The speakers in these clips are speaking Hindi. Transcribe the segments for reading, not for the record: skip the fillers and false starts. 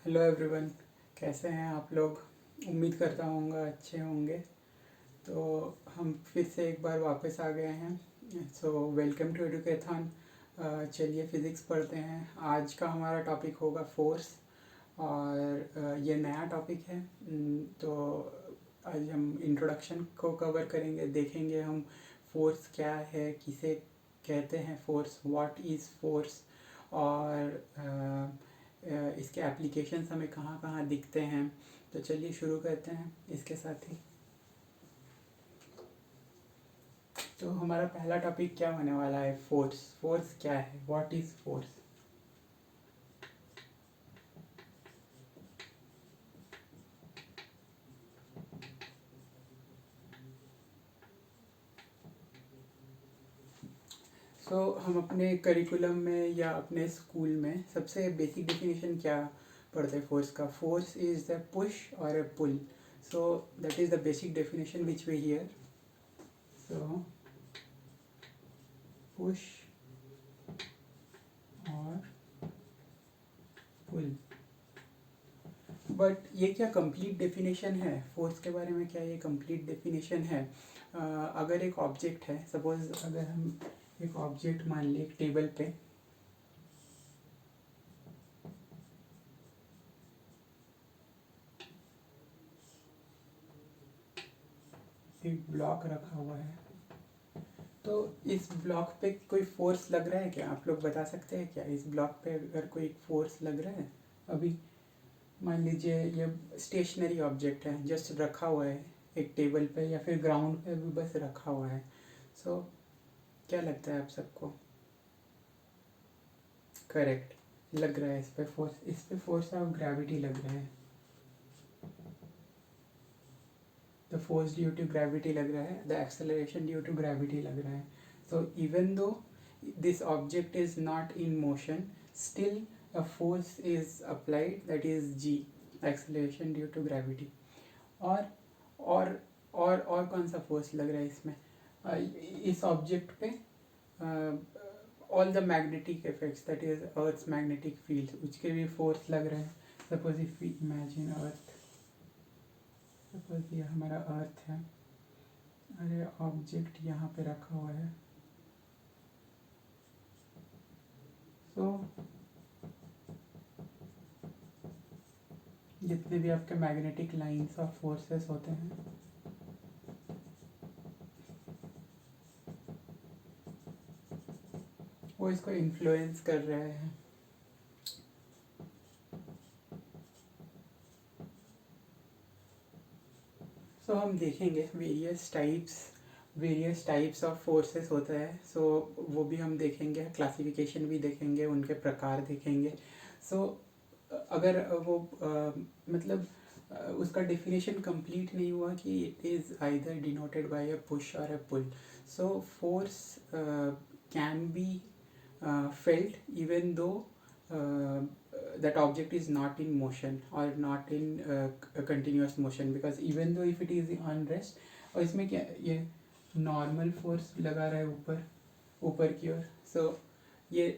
Hello everyone. कैसे हैं आप लोग? उम्मीद करता हूँगा अच्छे होंगे। तो हम फिर से एक बार वापस आ गए हैं। So welcome to Educathon. चलिए फिज़िक्स पढ़ते हैं। आज का हमारा टॉपिक होगा फोर्स। और ये नया टॉपिक है। तो आज हम इंट्रोडक्शन को कवर करेंगे, देखेंगे हम फोर्स क्या है, किसे कहते हैं फोर्स, व्हाट इज़ फोर्स, और इसके एप्लीकेशंस हमें कहाँ कहाँ दिखते हैं। तो चलिए शुरू करते हैं इसके साथ ही। तो हमारा पहला टॉपिक क्या होने वाला है? फोर्स। फोर्स क्या है? What is force? सो हम अपने करिकुलम में या अपने स्कूल में सबसे बेसिक डेफिनेशन क्या पढ़ते हैं फोर्स का? Force is the push or a pull. So that is the basic definition which we hear. So push or pull. But ये क्या कंप्लीट डेफिनेशन है फोर्स के बारे में? क्या ये कंप्लीट डेफिनेशन है? अगर एक ऑब्जेक्ट है, सपोज अगर हम एक ऑब्जेक्ट मान लें एक टेबल पे, एक ब्लॉक रखा हुआ है, तो इस ब्लॉक पे कोई फोर्स लग रहा है क्या? आप लोग बता सकते हैं क्या इस ब्लॉक पे अगर कोई फोर्स लग रहा है? अभी मान लीजिए ये स्टेशनरी ऑब्जेक्ट है, जस्ट रखा हुआ है एक टेबल पे या फिर ग्राउंड पे भी बस रखा हुआ है। सो क्या लगता है आप सबको? करेक्ट, लग रहा है इस पे फोर्स। इस पे फोर्स ऑफ ग्रेविटी लग रहा है। The force due to gravity लग रहा है, the acceleration due to gravity लग रहा है। So even though this object is not in motion, still a force is applied, that is g, acceleration due to gravity. और और और कौन सा फोर्स लग रहा है इसमें? इस ऑब्जेक्ट पे all the magnetic effects, that is earth's magnetic field, उसके भी फोर्स लग रहे हैं। Suppose if we imagine earth, suppose ये हमारा अर्थ है और ये ऑब्जेक्ट यहाँ पे रखा हुआ है। सो जितने भी आपके मैग्नेटिक लाइंस ऑफ फोर्सेस होते हैं, वो इसको इन्फ्लुएंस कर रहे हैं। सो हम देखेंगे वेरियस टाइप्स ऑफ फोर्सेस होता है। सो वो भी हम देखेंगे, क्लासिफिकेशन भी देखेंगे, उनके प्रकार देखेंगे। सो अगर वो मतलब उसका डेफिनेशन कंप्लीट नहीं हुआ कि it is either denoted by a push or a pull. So force can be felt even though that object is not in motion or not in a continuous motion, because even though if it is on rest। और इसमें क्या ये नॉर्मल फोर्स लगा रहा है ऊपर की ओर। सो ये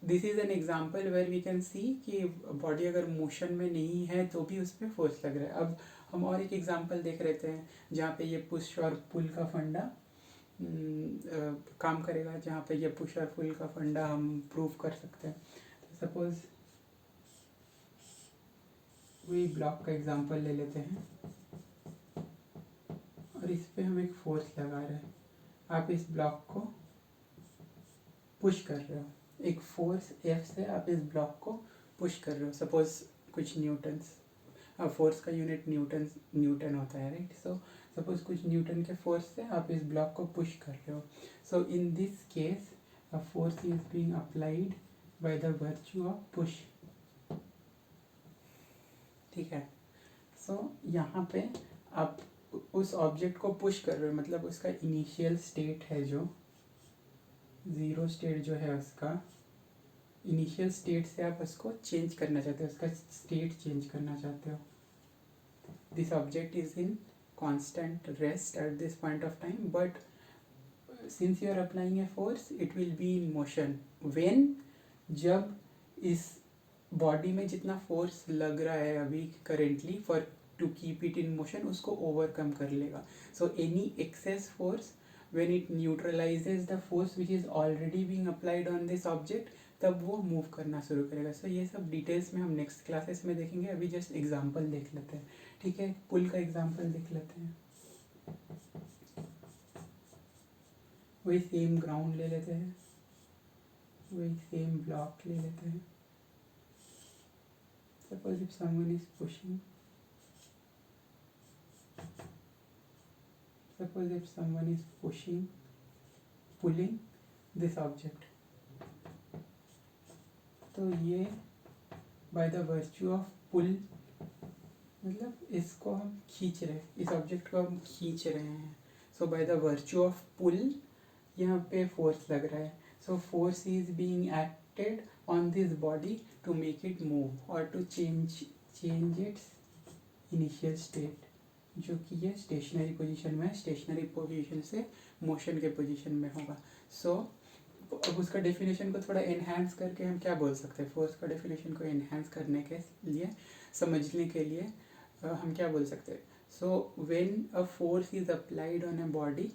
this is an example where we can see कि बॉडी अगर मोशन में नहीं है तो भी उस पर फोर्स लग रहा है। अब हम और एक एग्जाम्पल देख रहे हैं जहाँ पे ये पुश और पुल का फंडा काम करेगा, जहाँ पे ये पुश और पुल का फंडा हम प्रूव कर सकते हैं। तो सपोज वही ब्लॉक का एग्जांपल ले लेते हैं और इस पे हम एक फोर्स लगा रहे हैं। आप इस ब्लॉक को पुश कर रहे हो, एक फोर्स एफ से आप इस ब्लॉक को पुश कर रहे हो। सपोज कुछ न्यूटन्स, फोर्स का यूनिट न्यूटन होता है, राइट? सो सपोज कुछ न्यूटन के फोर्स से आप इस ब्लॉक को पुश कर रहे हो। So in this case a force is being applied by the virtue of push. ठीक है। सो यहाँ पे आप उस ऑब्जेक्ट को पुश कर रहे हो, मतलब उसका इनिशियल स्टेट है जो ज़ीरो स्टेट जो है, उसका इनिशियल स्टेट से आप उसको चेंज करना चाहते हो, उसका स्टेट चेंज करना चाहते हो। This object is in constant rest at this point of time, but since you are applying a force it will be in motion when जब इस बॉडी में जितना फोर्स लग रहा है अभी currently for to keep it in motion उसको ओवरकम कर लेगा. So any excess force when it neutralizes the force which is already being applied on this object, तब वो मूव करना शुरू करेगा. सो ये सब डिटेल्स में हम नेक्स्ट क्लासेस में देखेंगे. अभी जस्ट एग्जांपल देख लेते हैं. ठीक है, पुल का एग्जांपल देख लेते हैं. वही सेम ग्राउंड ले लेते हैं, वही सेम ब्लॉक ले लेते हैं. Suppose if someone is pushing, suppose if someone is pulling this object, तो ये by the virtue of pull मतलब इसको हम खींच रहे हैं, इस ऑब्जेक्ट को हम खींच रहे हैं. सो by the virtue of pull यहाँ पे फोर्स लग रहा है. So force is being acted on this body to make it move or to change its initial state, जो कि ये स्टेशनरी पोजीशन में है. स्टेशनरी पोजीशन से मोशन के पोजीशन में होगा. सो अब उसका डेफिनेशन को थोड़ा एनहांस करके हम क्या बोल सकते हैं. फोर्स का डेफिनेशन को एनहांस करने के लिए, समझने के लिए हम क्या बोल सकते हैं. So when a force is applied on a body,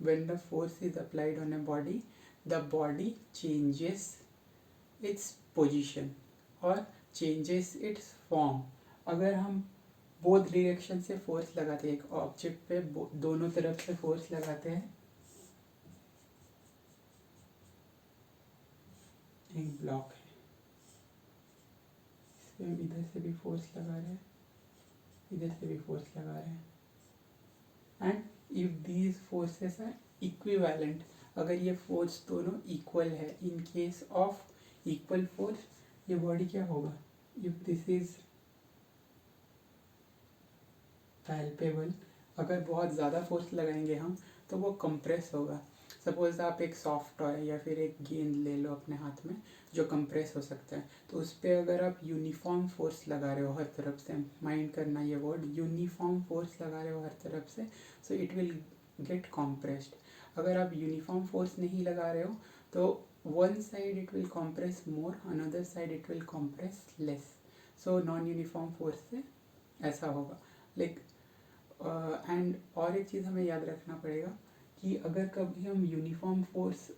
when the force is applied on a body, the body changes its position और चेंजेस इट्स फॉर्म. अगर हम बोथ डायरेक्शन से फोर्स लगाते हैं, एक ऑब्जेक्ट पे दोनों तरफ से फोर्स लगाते हैं, एक ब्लॉक है, इस पे हम इधर से भी फोर्स लगा रहे हैं, इधर से भी फोर्स लगा रहे हैं. And if these forces are equivalent, अगर ये फोर्स दोनों इक्वल है, in case of equal force ये बॉडी क्या होगा. इफ दिस इज पैल्पेबल, अगर बहुत ज़्यादा फोर्स लगाएंगे हम तो वो कंप्रेस होगा. सपोज आप एक सॉफ्ट टॉय या फिर एक गेंद ले लो अपने हाथ में जो कंप्रेस हो सकता है, तो उस पर अगर आप यूनिफॉर्म फोर्स लगा रहे हो हर तरफ से, माइंड करना ये वर्ड, यूनिफॉर्म फोर्स लगा रहे हो हर तरफ से, so it will get compressed. अगर आप यूनिफॉर्म फोर्स नहीं लगा रहे हो तो one side it will compress more, another side it will compress less. So non uniform force से ऐसा होगा. लाइक एंड और एक चीज़ हमें याद रखना पड़ेगा कि अगर कभी हम यूनिफॉर्म फोर्स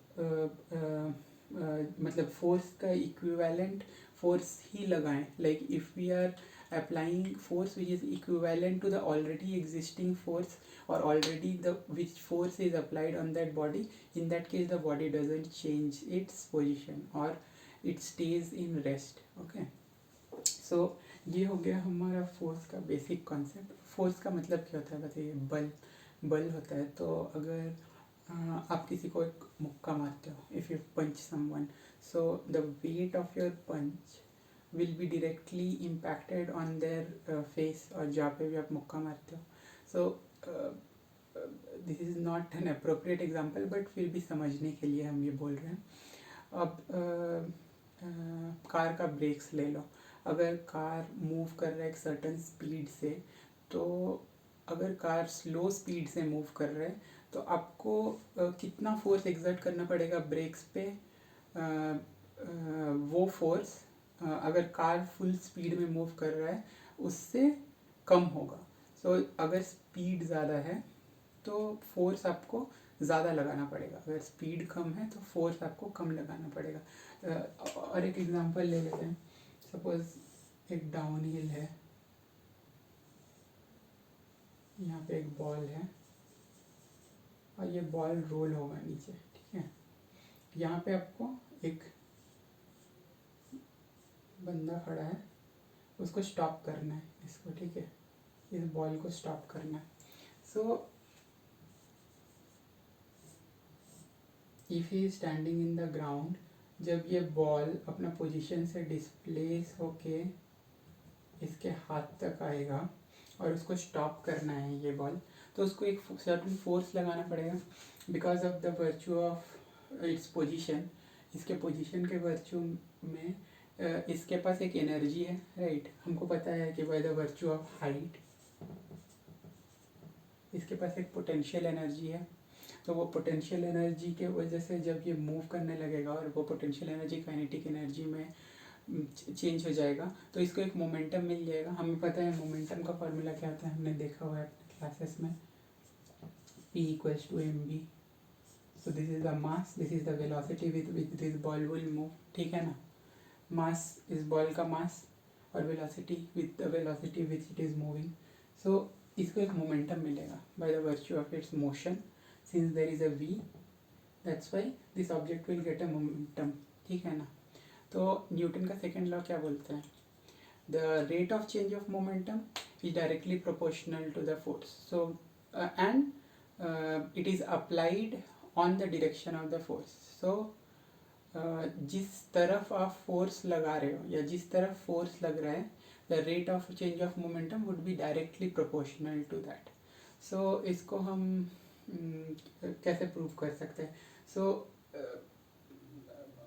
मतलब फोर्स का इक्विवेलेंट फोर्स ही लगाएं, like if we are applying force which is equivalent to the already existing force और already the which force is applied on that body, in that case the body doesn't change its position or it stays in rest. Okay, so ये हो गया हमारा फोर्स का बेसिक कॉन्सेप्ट. फोर्स का मतलब क्या होता है बताइए. बल होता है. तो अगर आप किसी को एक मुक्का मारते हो, if you punch someone, so the weight of your punch will be directly impacted on their face, और जहाँ पे भी आप मुक्का मारते हो. So this is not an appropriate example, but फिर भी समझने के लिए हम ये बोल रहे हैं. अब कार का ब्रेक्स ले लो. अगर कार मूव कर रहा है एक सर्टन स्पीड से, तो अगर कार स्लो स्पीड से मूव कर रहा है तो आपको कितना फोर्स एक्सर्ट करना पड़ेगा ब्रेक्स पे. वो फोर्स अगर कार फुल स्पीड में मूव कर रहा है उससे कम होगा. सो अगर स्पीड ज़्यादा है तो फोर्स आपको ज़्यादा लगाना पड़ेगा, अगर स्पीड कम है तो फोर्स आपको कम लगाना पड़ेगा. और एक एग्जांपल ले लेते हैं. सपोज एक डाउन हिल है, यहाँ पे एक बॉल है और ये बॉल रोल होगा नीचे. ठीक है, यहाँ पे आपको एक बंदा खड़ा है, उसको स्टॉप करना है इसको. ठीक है, इस बॉल को स्टॉप करना है. So if he is standing in the ground, जब ये बॉल अपना पोजीशन से डिस्प्लेस होके इसके हाथ तक आएगा और उसको स्टॉप करना है ये बॉल, तो उसको एक सर्टेन फोर्स लगाना पड़ेगा because of the virtue of its position. इसके पोजीशन के वर्च्यू में इसके पास एक एनर्जी है, राइट. हमको पता है कि bye the virtue of height इसके पास एक पोटेंशियल एनर्जी है. तो वो पोटेंशियल एनर्जी के वजह से जब ये मूव करने लगेगा और वो पोटेंशियल एनर्जी काइनेटिक एनर्जी में चेंज हो जाएगा, तो इसको एक मोमेंटम मिल जाएगा। हमें पता है मोमेंटम का फॉर्मूला क्या होता है, हमने देखा हुआ है क्लासेस में, P equals to mv। so this is the mass, this is the velocity with which this ball will move, ठीक है ना। mass is बॉल का mass और velocity with the velocity which it is moving, so इसको एक मोमेंटम मिलेगा by the virtue of its motion, since there is a v, that's why this object will get a momentum, ठीक है ना। तो न्यूटन का सेकेंड लॉ क्या बोलता है, the rate of change of momentum is directly proportional to the force, so it is applied on the direction of the force, so जिस तरफ आप फोर्स लगा रहे हो या जिस तरफ फोर्स लग रहा है, the rate of change of momentum would be directly proportional to that. So इसको हम कैसे प्रूव कर सकते हैं, सो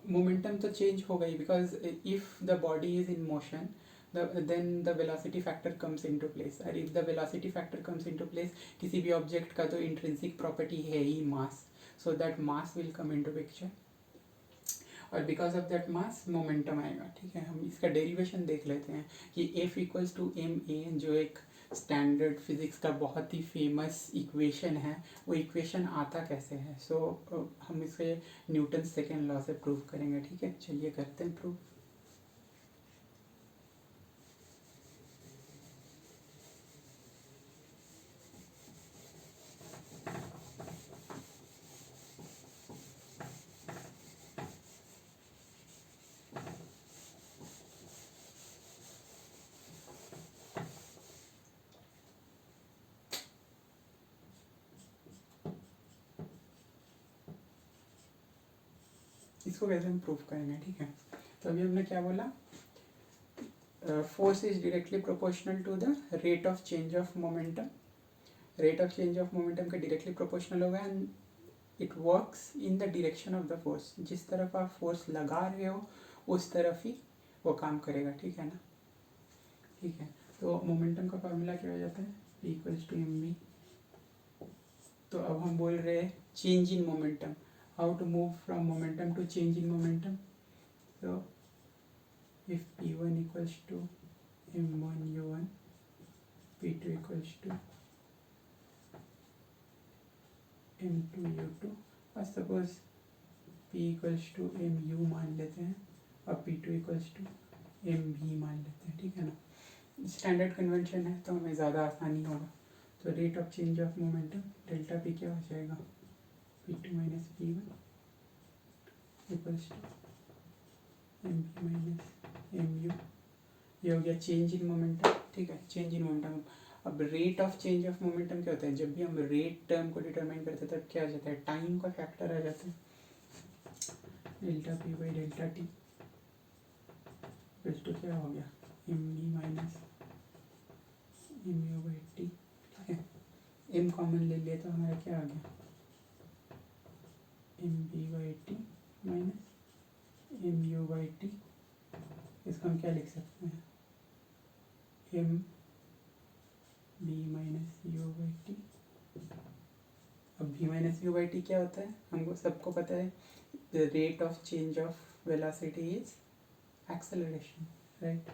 मोमेंटम तो चेंज होगा ही, because if the body is in motion then the velocity factor comes into place, और if the velocity factor comes into place, किसी भी ऑब्जेक्ट का तो इंट्रिंसिक प्रॉपर्टी है ही मास, so that mass will come into picture, और because of that mass momentum आएगा, ठीक है। हम इसका डेरिवेशन देख लेते हैं कि F equals to M A, जो एक स्टैंडर्ड फिजिक्स का बहुत ही फेमस इक्वेशन है, वो इक्वेशन आता कैसे है। सो हम इसे न्यूटन सेकेंड लॉ से प्रूव करेंगे, ठीक है। चलिए करते हैं प्रूव। इसको कैसे हम प्रूव करेंगे, ठीक है। तो अभी हमने क्या बोला, force is directly proportional to the rate of change of momentum, rate of change of momentum के डायरेक्टली प्रोपोर्शनल होगा, and it works in the direction of the force, जिस तरफ आप फोर्स लगा रहे हो उस तरफ ही वो काम करेगा, ठीक है ना। ठीक है, तो मोमेंटम का फॉर्मूला क्या हो जाता है, P equals to M V. तो अब हम बोल रहे हैं change in momentum, how to move from momentum to change in momentum. so if P1 equals to m1 u1, P2 equals to m2 u2, और suppose P equals to mu मान लेते हैं और P2 equals to mv मान लेते हैं, ठीक है ना। स्टैंडर्ड कन्वेंशन है तो हमें ज़्यादा आसानी होगा। तो rate of change of momentum delta P क्या हो जाएगा, P2 minus P1 equals to mv minus mu, ये हो गया चेंज इन मोमेंटम, ठीक है। चेंज इन मोमेंटम, अब rate of change of momentum क्या होता है, जब भी हम रेट टर्म को डिटरमाइन करते हैं तब क्या आ जाता है, टाइम का फैक्टर आ जाता है, delta P by delta T equals to क्या हो गया, M V minus M U by T, ठीक है। एम कॉमन ले लिया तो हमारा क्या आ गया, M B by T minus M U by T. इसको हम क्या लिख सकते हैं, M B minus U by T. अब B minus U by T क्या होता है, हमको सबको पता है, the rate of change of velocity is acceleration, right,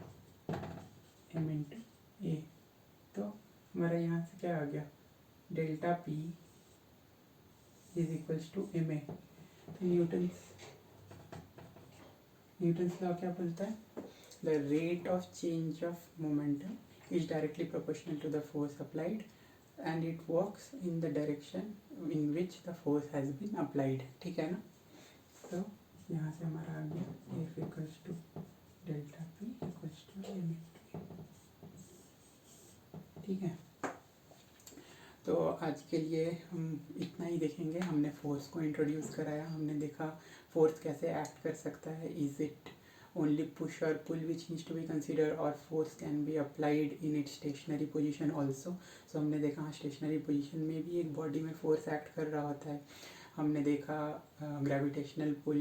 M into A. तो हमारा यहाँ से क्या आ गया, delta P is equals to M A. तो न्यूटन्स लॉ क्या बोलता है, the rate of change of momentum is directly proportional to the force applied and it works in the direction in which the force has been applied, ठीक है ना। तो यहाँ से हमारा आ गया F equals to delta P equals to M, ठीक है। तो आज के लिए हम इतना ही देखेंगे। हमने फोर्स को इंट्रोड्यूस कराया, हमने देखा फोर्स कैसे एक्ट कर सकता है, is it only push or pull which needs to be considered, or force can be applied in its stationary position also। so हमने देखा हाँ स्टेशनरी पोजीशन में भी एक बॉडी में फोर्स एक्ट कर रहा होता है। हमने देखा ग्रेविटेशनल पुल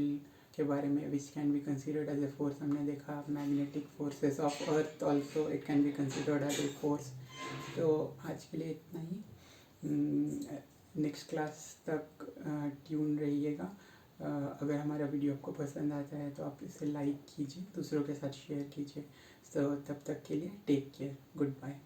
के बारे में which can be considered as a force. हमने देखा magnetic forces of earth also it can be considered as a force. तो आज के लिए इतना ही, नेक्स्ट क्लास तक ट्यून रहिएगा। अगर हमारा वीडियो आपको पसंद आता है तो आप इसे लाइक कीजिए, दूसरों के साथ शेयर कीजिए। तो तब तक के लिए टेक केयर, गुड बाय।